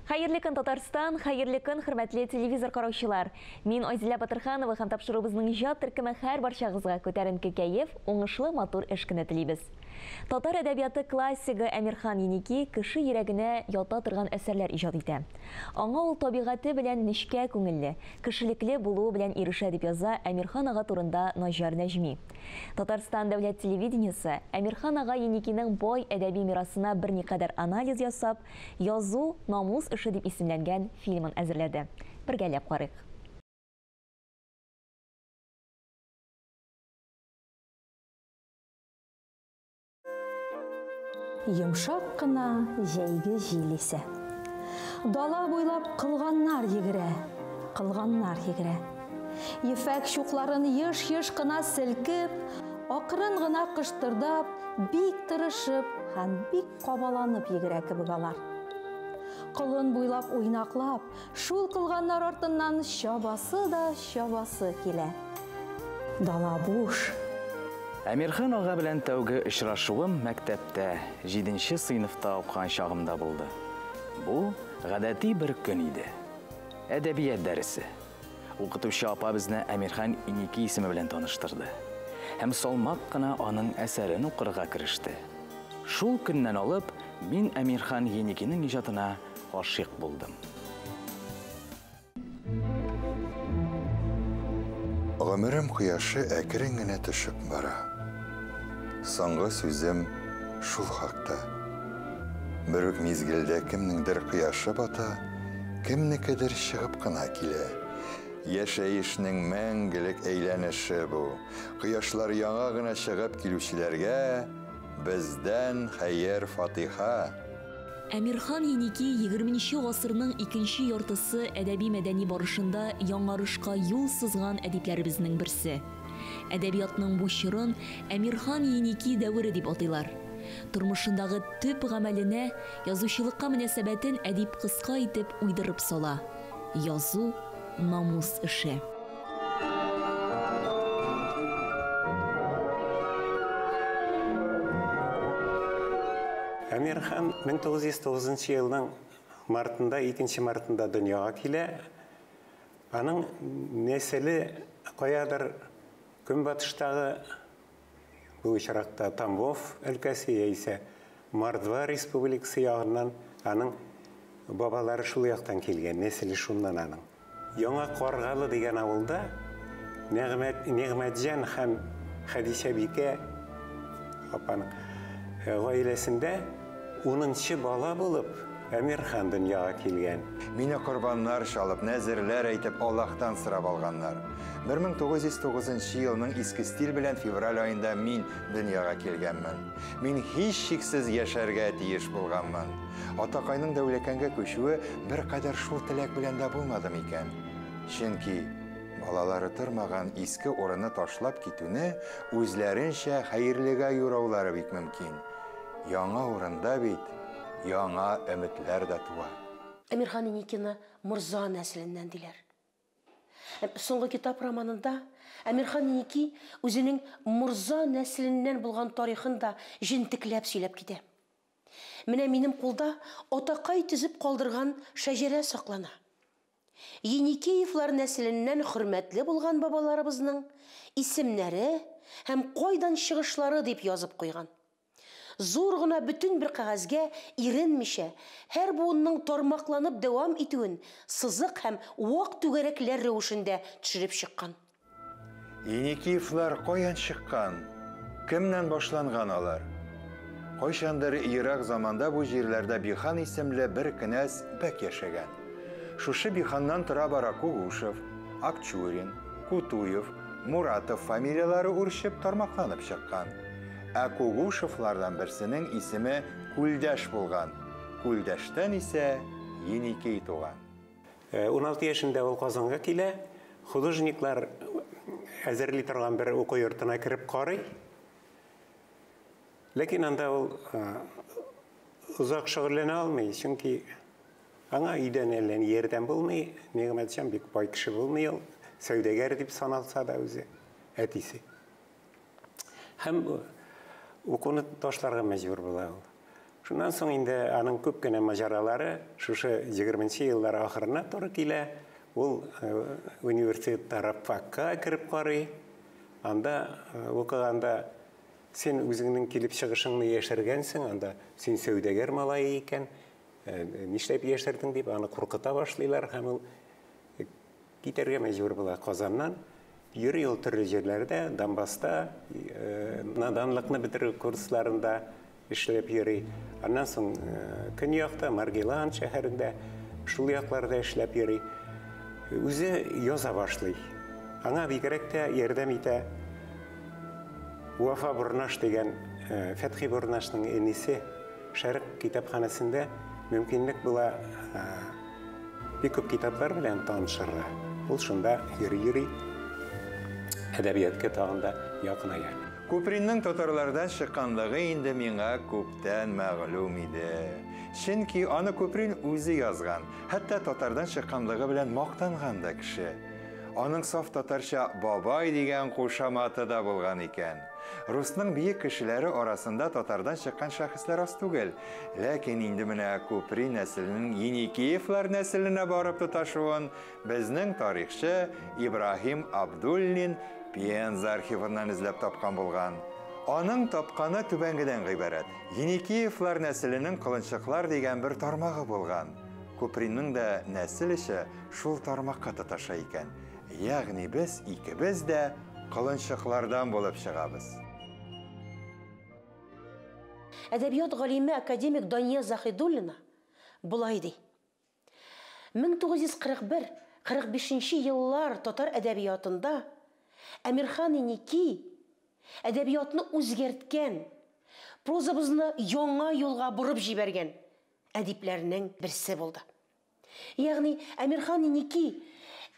Хайырлы көн Татарстан, хайырлы көн хөрмәтле телевизор караучылар. Мин Айзилә Батырханова һәм тапшырыбызның иҗат төркеме һәр барчагызга күтәренке кәеф, уңышлы матур эш көне телибез. Татар әдәбияты классигы Әмирхан Еники кеше йөрәгенә ята торган әсәрләр иҗат итә. Аңа ул табигате белән нечкә күңелле, кешелекле булуы белән ирешә дип яза Әмирхан ага турында Наҗар Нәҗми. Татарстан дәүләт телевидениесе Әмирхан ага Еникинең бай әдәби мирасына берникадәр анализ ясап, язу намус эше дип исемләнгән фильмын әзерләде. Бергәләп карыйк. Йомшак кына җәйге җил исә. Дала буйлап кылганнар йөгерә, кылганнар йөгерә. Ефәк чукларын еш-еш кына селкеп, акрын гына кыштырдап, бик тырышып һәм бик кабаланып йөгерә кебек алар. Кылын буйлап уйнаклап, шул кылганнар артыннан чабасы да чабасы килә. Дала буш. Әмирхан ага белән тәүге очрашуым мәктәптә, 7нче сыйныфта укыган чагымда булды. Бу гадәти бер көн иде. Әдәбият дәресе. Укытучы апа безне Әмирхан Еники исеме белән таныштырды. Һәм салмак кына аның әсәрен укырга кереште. Шул көннән алып, мин Әмирхан Еникинең иҗатына гашыйк булдым. Гомерем кояшы әкрен генә төшеп бара. Соңгы сүзем шул хакта. Бер үк мизгелдә кемнеңдер кояшы бата, кемнекедер чыгып кына килә. Яшәешнең мәңгелек әйләнеше бу. Кояшлар яңа гына чыгып килүчеләргә бездән хәер фатиха. Әмирхан Еники 20нче гасырның икенче яртысы әдәби-мәдәни барышында яңарышка юл сызган әдипләребезнең берсе. Әдәбиятның бу чорын Әмирхан Еники дәвре дип атыйлар. Тормышындагы төп гамәленә, язучылыкка мөнәсәбәтен әдип кыска итеп уйдырып сала. Язу намус эше. Әмирхан 1909 елның мартында, 2 мартында дөньяга килә. Аның нәселе каядыр көнбатыштагы бу очракта Тамбов өлкәсе яисә Мордва республикасы ягыннан аның бабалары шул яктан килгән, нәселе шуннан аның. Яңа Каргалы дигән авылда Нигъмәтҗан һәм Хәдичә бикә апаның гаиләсендә 10нчы бала булып Әмирхан дөньяга килгән. Мине корбаннар чалып, нәзерләр әйтеп Аллаһтан сорап алганнар. 1909 елның иске стиль белән февраль аенда мин дөньяга килгәнмен. Мин һич шиксез яшәргә тиеш булганмын. Атакайның дәүләкәнгә күчүе бер кадәр шул теләк белән дә булмады микән? Чөнки балалары тормаган иске урынны ташлап китүне үзләренчә хәерлегә юраулары бик мөмкин. Яңа урында бит, яңа өметләр дә туа. Әмирхан Еникины Морза нәселеннән диләр. Соңгы китап романында Әмирхан Еники үзенең Морза нәселеннән булган тарихын да җентекләп сөйләп китә. Менә минем кулда атакай тизеп калдырган шәҗәрә саклана. Еникеевлар нәселеннән хөрмәтле булган бабаларыбызның исемнәре һәм кайдан чыгышлары дип язып куйган. Зур гына бүтән бер кагазгә иренмичә, һәр буынның тармакланып дәвам итүен сызык һәм вак түгәрәкләр рәвешендә төшереп чыккан. Еникеевлар каян чыккан? Кемнән башланган алар? Кайчандыр ерак заманда бу җирләрдә Бихан исемле бер князь бәк яшәгән. Шушы Биханнан тора бара Кугушев, Акчурин, Кутуев, Муратов фамилиялары үрчеп тармакланып чыккан. Ә Кугушевлардан берсенең исеме Күлдәш булган. Күлдәштән исә Еникей туган. 16 яшендә ул Казанга килә. Художниклар әзерли торган бер уку йортына кирип карый. Ләкин анда ул узак шөгыльләнә алмый, чөнки аңа өйдән әллә ярдәм булмый, Нигъмәтҗан бик бай кеше булмый, сәүдәгәр дип саналса да үзе әтисе. Һәм укуны ташларга мәҗбүр була ул. Шундан соң инде аның көп кенә маҗаралары шушы 20-нче еллар ахырына туры килә. Ул университетта рабфакка кирип карый. Анда укыганда сен үзеңнең килеп чыгышыңны яшәргәнсең, анда син сәүдәгәр малае икән. Нишләп яшәрдең дип аны куркыта башлыйлар һәм ул китәргә мәҗбүр була Казаннан. Йөри ул төрле җирләрдә, Донбасста, наданлыкны бетерү курсларында эшләп йөри. Аннан соң Көньякта, Маргелан шәһәрендә шул якларда эшләп йөри. Үзе яза башлый. Аңа бигрәк тә ярдәм итә Вафа Бурнаш дигән Фәтхи Бурнашның әнисе Шәрык китапханәсендә мөмкинлек була бик күп китаплар белән танышырга. Ул шунда йөри, әдәбиятка тагында якыная. Купринның татарлардан чыкканлыгы инде миңа күптән мәгълүм иде. Чөнки аны Куприн үзе язган, хәтта татардан чыкканлыгы белән мактанган да кеше. Аның саф татарча бабай дигән кушаматы да булган икән. Русның бийек кешеләре арасында татардан чыккан шәхесләр аз түгел. Ләкин инде менә Куприн нәселенең Еникеевлар нәселенә барып тоташуын безнең тарихчы Ибрахим Абдуллин Пенза архивыннан эзләп тапкан булган. Аның тапканы түбәнгедән гыйбарәт. Еникеевлар нәселенең кылынчыклар дигән бер тармагы булган. Купринның да нәсел ише шул тармакка тоташа икән. Ягъни без икебез дә кылынчыклардан булып чыгабыз. Әдәбият галиме академик Дания Захидуллина булай ди. 1941-45 еллар татар әдәбиятында Әмирхан Еники әдәбиятны үзгәрткән, прозабызны яңа юлга бурып җибәргән әдипләрнең берсе булды. Ягъни Әмирхан Еники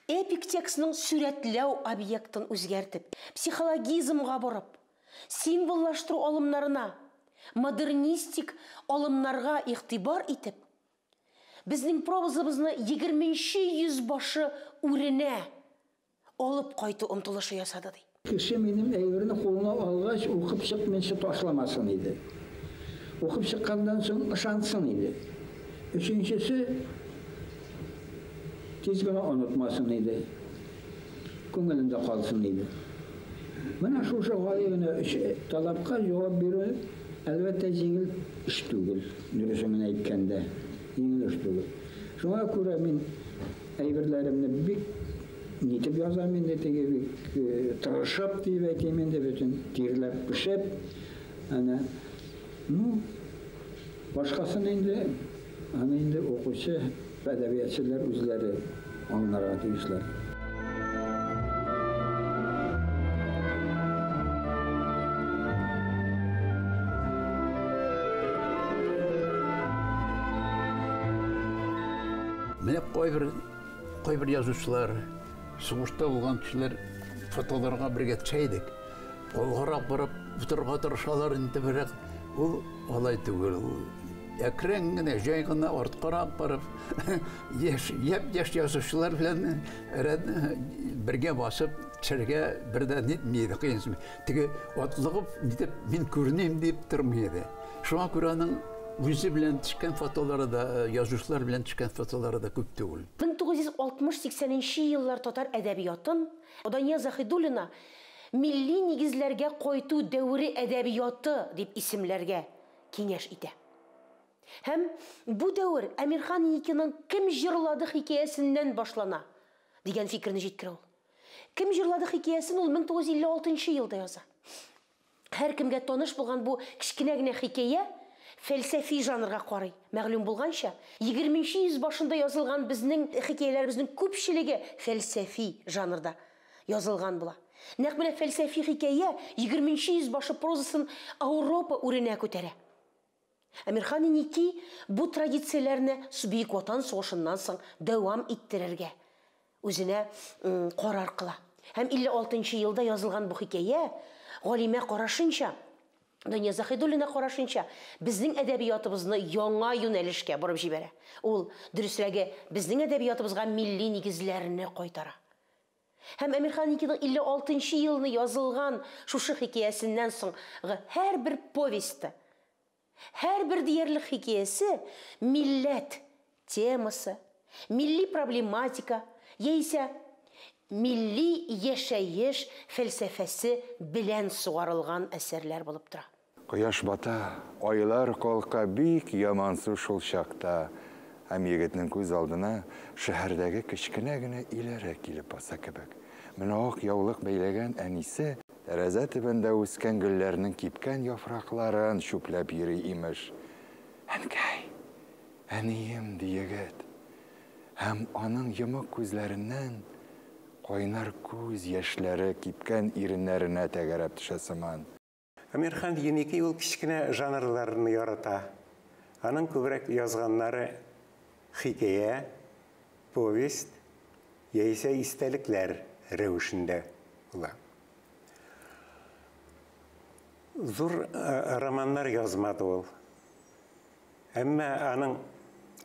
эпик текстның сүрәтләү объектын үзгәртеп, психологизмга бурып, символлаштыру алымнарына, модернистик алымнарга игътибар итеп, безнең прозабызны 20-нче йөзбашы үренә алып кайту омтылышы ясады ди. Кеше минем әйберне кулына алгач, укып чыкмыйча ташламасын иде. Укып чыккандан соң ышансын иде. Өченчесе тиз генә онытмасын иде. Күңелендә калсын иде. Менә шушы галимне талапка җавап бирү әлбәттә җиңел эш түгел. Дөресен әйткәндә, җиңел эш түгел. Шуңа күрә мин әйберләремне бик нитеп язам инде, теге бик тырышып дип әйтәм инде, бөтен тирләп пешеп. Ана, башкасын инде, аны инде укучы, әдәбиятчылар үзләре аңларга тиешләр. Менә кайбер язучылар, сугышта булган кешеләр фотоларга бергә төшәйдек. Алгарак барып утырырга тырышалар инде, бирәк ул алай түгел. Әкрен генә, җай гына арткарак барып, яшь язучылар белән бергә басып төшәргә бердән нитмәйде кыенсыз. Теге атлыгып нитеп мин күреним дип тормый. Шуңа күрә аның үзе белән төшкән фотолары да, язучылар белән төшкән фотолары да күп түгел. 1960-80 еллар татар әдәбиятын Дания Захидуллина милли нигезләргә кайту дәвре әдәбияты дип исемләргә киңәш итә. Һәм бу дәвр Әмирхан Еникиның кем җырлады хикәясеннән башлана дигән фикерне җиткерә ул. Кем җырлады хикәясен ул 1956 елда яза. Һәр кемгә таныш булган бу кичкенә генә хикәя фәлсәфи жанрга карый. Мәгълүм булганча, 20-нче йөзбашында язылган безнең хикәяләребезнең күпчелеге фәлсәфи жанрда язылган була. Нәкъ менә фәлсәфи хикәя 20-нче йөзбашы прозасын Европа үренә күтәрә. Әмирхан Еники бу традицияләрне Бөек Ватан сугышыннан соң дәвам иттерергә үзенә карар кыла. Һәм 56 елда язылган бу хикәя галимә карашынча, Дания Захидуллина карашынча, безнең әдәбиятыбызны яңа юнәлешкә бурып җибәрә. Ул дөресрәге безнең әдәбиятыбызга милли нигезләрне кайтара. Һәм Әмирхан Еникиның 56 елны язылган шушы хикәясеннән соңгы һәр бер повестьта Һәр бер диярлек хикәясе милләт темасы, милли проблематика, яисә милли яшәеш фәлсәфәсе белән сугарылган әсәрләр булып тора. Кояш бата, айлар калка бик ямансыз шул чакта. Һәм егетнең күз алдына шәһәрдәге кечкенә генә иләре килеп баса кебек. Менә ак яулык бәйләгән әнисе тәрәзә төбендә үскән гөлләрнең кипкән яфракларын чүпләп йөри имеш. Әнкәй, әнием диегет. Һәм аның йомык күзләреннән кайнар күз яшьләре кипкән иреннәренә тәгәрәп төшә сыман. Әмирхан Еники ул кичкенә жанрларны ярата. Аның күбрәк язганнары хикәя, повесть, яисә истәлекләр рәвешендә була. Зур романнар язмады ул. Әмма аның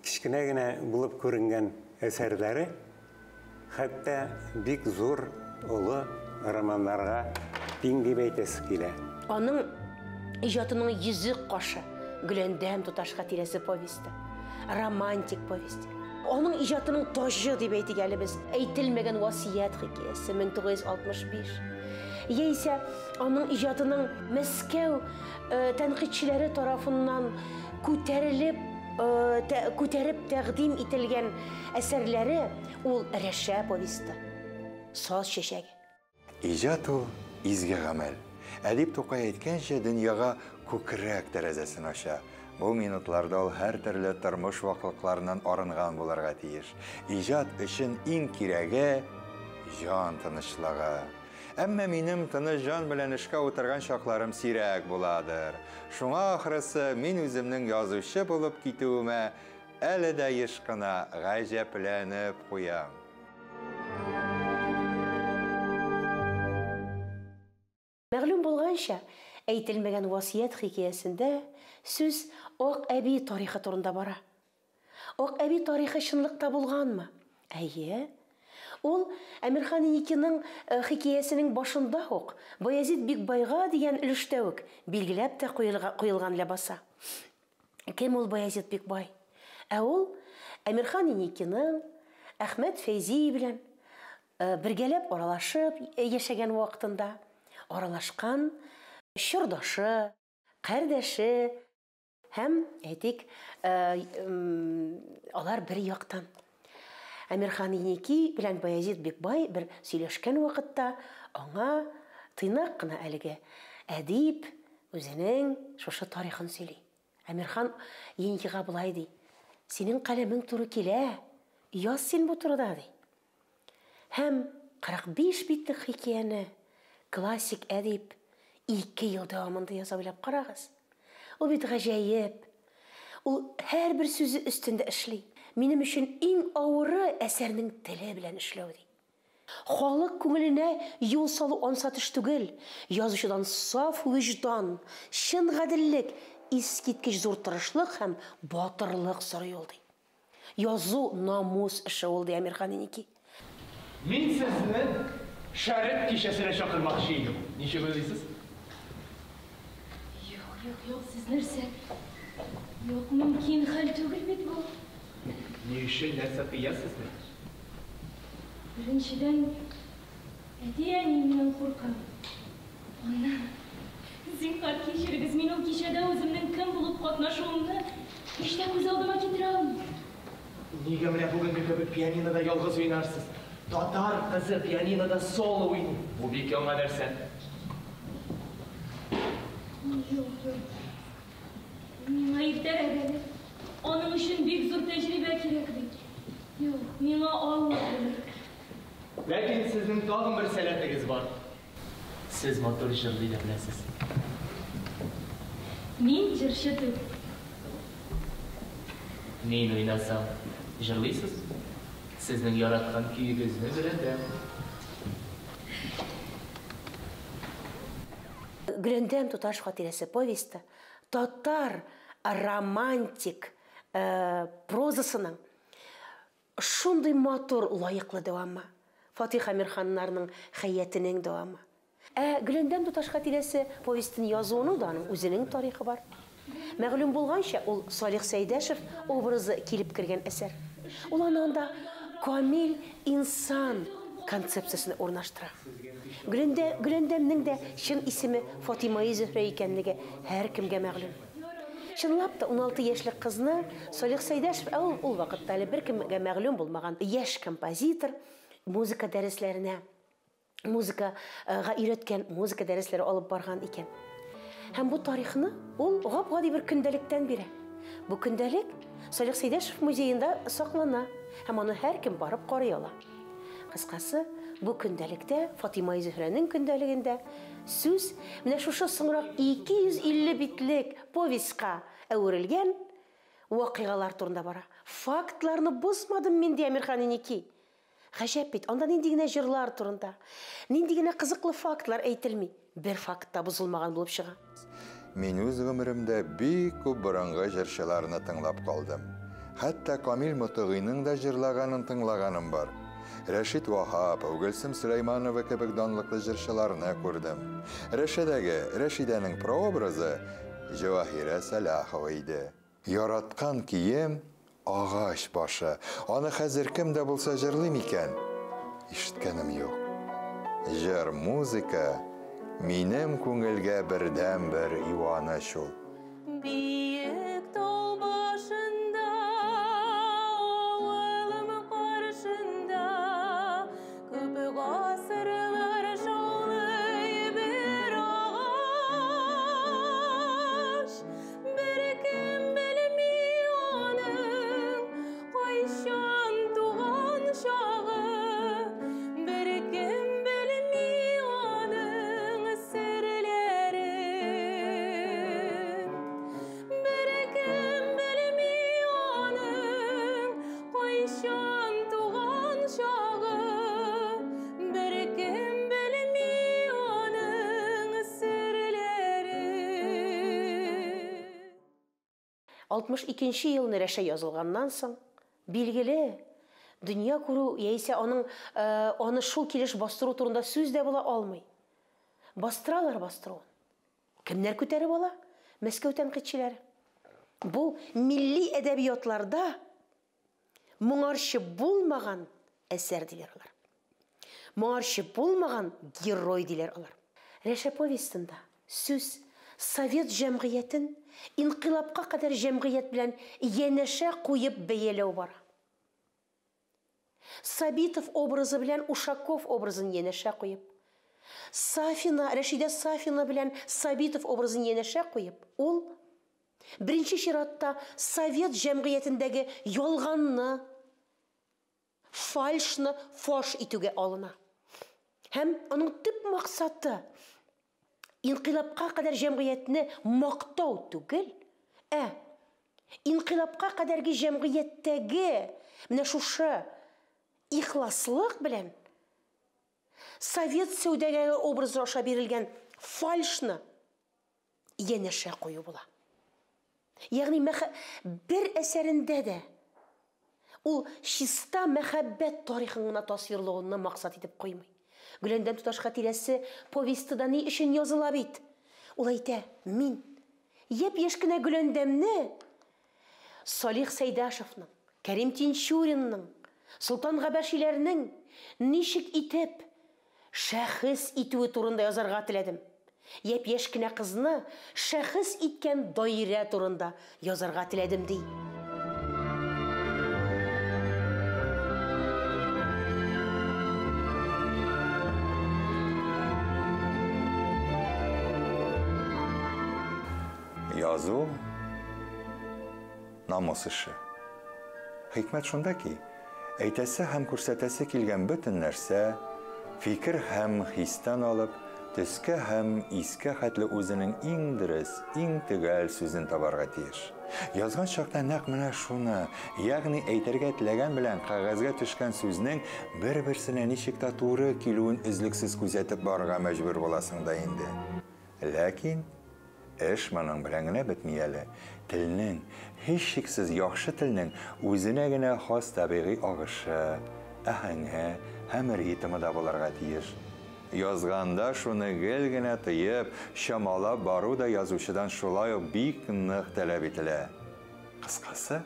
кичкенә генә булып күренгән әсәрләре хәтта бик зур олы романнарга тиң дип әйтәсе килә. Аның иҗатының йөзек кашы, Гөләндәм туташка тирәсе повесте, романтик повесть. Аның иҗатының тажы дип әйтик әле без, әйтелмәгән васият хикәясе 1965. Яисә аның иҗатының Мәскәү тәнкыйтьчеләре тарафыннан күтәреп тәкъдим ителгән әсәрләре ул Рәшә повесте, Саз чәчәге. Иҗат ул изге гамәл. Әдип Тукай әйткәнчә, дөньяга күкрәк тәрәзәсен ача. Бу минутларда ул һәр төрле тормыш вакытларынан арынган булырга тиеш. Иҗат өчен иң кирәге җан тынычлыгы. Әмма минем тыныч җан белән эшкә утырган чакларым сирәк буладыр. Шуңа ахрысы мин үземнең язучы булып китүемә әле дә еш кына гаҗәпләнеп куям. Мәгълүм булганча, әйтелмәгән васият хикәясендә сүз Ак әби тарихы турында бара. Ак әби тарихы чынлыкта булганмы? Әйе. Ул Әмирхан Еникиның хикәясенең башында ук Баязит Бикбайга дигән өлештә үк билгеләп тә куелган ләбаса. Кем ул Баязит Бикбай? Ул Әмирхан Еникиның Әхмәт Фәйзи белән бергәләп аралашып яшәгән вакытында аралашкан чордашы, кардәше һәм әйтик, алар бер яктан. Әмирхан Еники белән Баязит Бикбай бер сөйләшкән вакытта аңа тыйнак кына әлеге әдип үзенең шушы тарихын сөйли. Әмирхан Еникига булай ди: "Синең каләмең туры килә, яз син бу турыда", ди. Һәм 45 битлек хикәяне классик әдип 2 ел дәвамында яза беләп карагыз. Ул бит гаҗәеп. Ул һәр бер сүзе өстендә эшли. Минем өчен иң авыры әсәрнең теле белән эшләү, ди. Халык күңеленә юл салу ансатыш түгел, язучыдан саф вөҗдан, чын гаделлек, искиткеч зур тырышлык һәм батырлык сорый ул, ди. Язу намус эше ул, ди Әмирхан Еники. Мин сезне шәреп кичәсенә чакырмакчы идем. Ничек уйлыйсыз? Юк, сез нәрсә? Юк, мөмкин хәл түгел бит бу. Ни өчен нәрсә кыясызмы? Беренчедән, әти-әни миннән курка. Аннан, зинһар кичерегез, мин ул кичәдә үземнең кем булып катнашуымны иштә күз алдыма китерә алмыйм. Нигә менә бүгенге кебек пианинода ялгыз уйнарсыз? Татар кызы пианинода соло уйный. Бу бик яңа нәрсә. Юк. Миңа иртәрәк әле. Аның өчен бик зур тәҗрибә кирәк бит. Юк, миңа алмады. Ләкин сезнең тагын бер сәләтегез бар. Сез матур җырлый да беләсез. Мин җырчы түгел. Мин уйнасам, җырлыйсыз? Сезнең яраткан көйегезне беләм. Гөләндәм туташ хатирәсе повесте татар романтик прозасының шундый матур лайыклы дәвамы. Фатих Әмирханнарның хәятының дәвамы. Гөләндәм туташ хатирәсе повестен язуының да аның үзенең тарихы бар. Мәгълүм булганча, ул Салих Сәйдәшев образы килеп кергән әсәр. Ул анда камил инсан концепциясен урнаштыра. Гөләндәмнең дә чын исеме Фатима Зөһрә икәнлеге һәркемгә мәгълүм. Чынлап та 16 яшьлек кызны Салих Сәйдәшев ул вакытта әле беркемгә мәгълүм булмаган яшь композитор музыка дәресләренә, музыкага өйрәткән музыка дәресләре алып барган икән. Һәм бу тарихны ул гап-гади бер көндәлектән бирә. Бу көндәлек Салих Сәйдәшев музеенда саклана һәм аны һәркем барып карый ала. Кыскасы, бу көндәлектә Фатима Зөһрәнең көндәлегендә сүз менә шушы соңрак 250 битлек повестька әверелгән вакыйгалар турында бара. Фактларны бозмадым мин ди Әмирхан Ниники. Гаҗәп бит, анда нинди генә җырлар турында, нинди генә кызыклы фактлар әйтелми. Бер факт та бозылмаган булып чыга. Мин үз гомеремдә бик күп борынгы җырчыларны тыңлап калдым. Хәтта Камил Мотыгыйның да җырлаганын тыңлаганым бар. Рәшит Вахап, Гөлсем Сөләйманова кебек данлыклы җырчыларны күрдем. Рәшидәнең прообразы Җавахира Сәлахова иде. Яраткан кием агач башы. Аны хәзер кем дә булса җырлый микән? Ишеткәнем юк. Җыр, музыка минем күңелгә бердән-бер юаныч ул. Биек тау башында, авылым каршында, күп гасырлар шаулый бер агач. Беркем белми аның кайчан туган чагы, беркем белми аның серләрен. Беркем белми аның кайчан туган чагы, беркем белми аның серләрен. 62 елны Рәшә язылганнан соң, билгеле, дөнья күрү яисә аны шул килеш бастыру турында сүз дә була алмый. Бастыралар бастыруын. Кемнәр күтәреп ала? Мәскәү тәнкыйтьчеләре. Бу милли әдәбиятларда моңарчы булмаган әсәр диләр алар. Моңарчы булмаган герой диләр алар. Рәшә повестында сүз Совет җәмгыятен инкыйлабка кадәр җәмгыять белән янәшә куеп бәяләү бара. Сабитов образы белән Ушаков образын янәшә куеп, Рәшидә Сафина белән Сабитов образын янәшә куеп, ул беренче чиратта Совет җәмгыятендәге ялганны, фальшны фош итүгә алына. Һәм аның төп максаты инкыйлабка кадәр җәмгыятьне мактау түгел, инкыйлабка кадәрге җәмгыятьтәге менә шушы ихласлык белән Совет сәүдәгәре образы аша бирелгән фальшны янәшә кую була. Ягъни бер әсәрендә дә ул чиста мәхәббәт тарихын гына тасвирлауны максат итеп куймый. Гөләндәм туташ хатирәсе повестida ни өчен языла бит? Ул әйтә, мин япь-яшь кенә Гөләндәмне Салих Сәйдәшевның, Кәрим Тинчуринның, Солтан Габәшиләрнең ничек итеп шәхес итүе турында язарга теләдем. Япь-яшь кенә кызны шәхес иткән даирә турында язарга теләдем ди. Язу намус эше. Хикмәт шунда ки, әйтәсе һәм күрсәтәсе килгән бөтен нәрсә фикер һәм хистан алып, төскә һәм искә хәтле үзенең иң дөрес, иң төгәл сүзен табарга тиеш. Язган чакта нәкъ менә шуны, ягъни әйтергә теләгән белән кагазга төшкән сүзнең бер-берсенә ничек тә туры килүен үзлексез күзәтеп барырга мәҗбүр буласың да инде. Ләкин эш моның белән генә бетми әле. Телнең, һичшиксез яхшы телнең үзенә генә хас табигый агышы, аһәңе һәм ритмы да булырга тиеш. Язганда шуны гел генә тыйып, шамалап бару да язучыдан шулай ук бик нык таләп ителә. Кыскасы,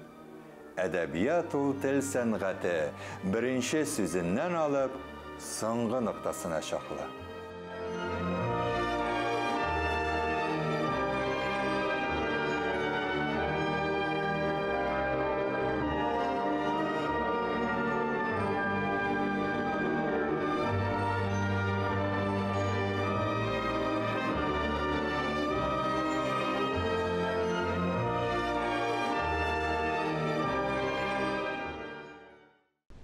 әдәбият ул тел сәнгате беренче сүзеннән алып, соңгы ноктасына чаклы.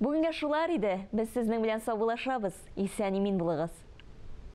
Бүгінге шулар иде. Біз сезнең белән саубуллашабыз. Исән-имин булыгыз.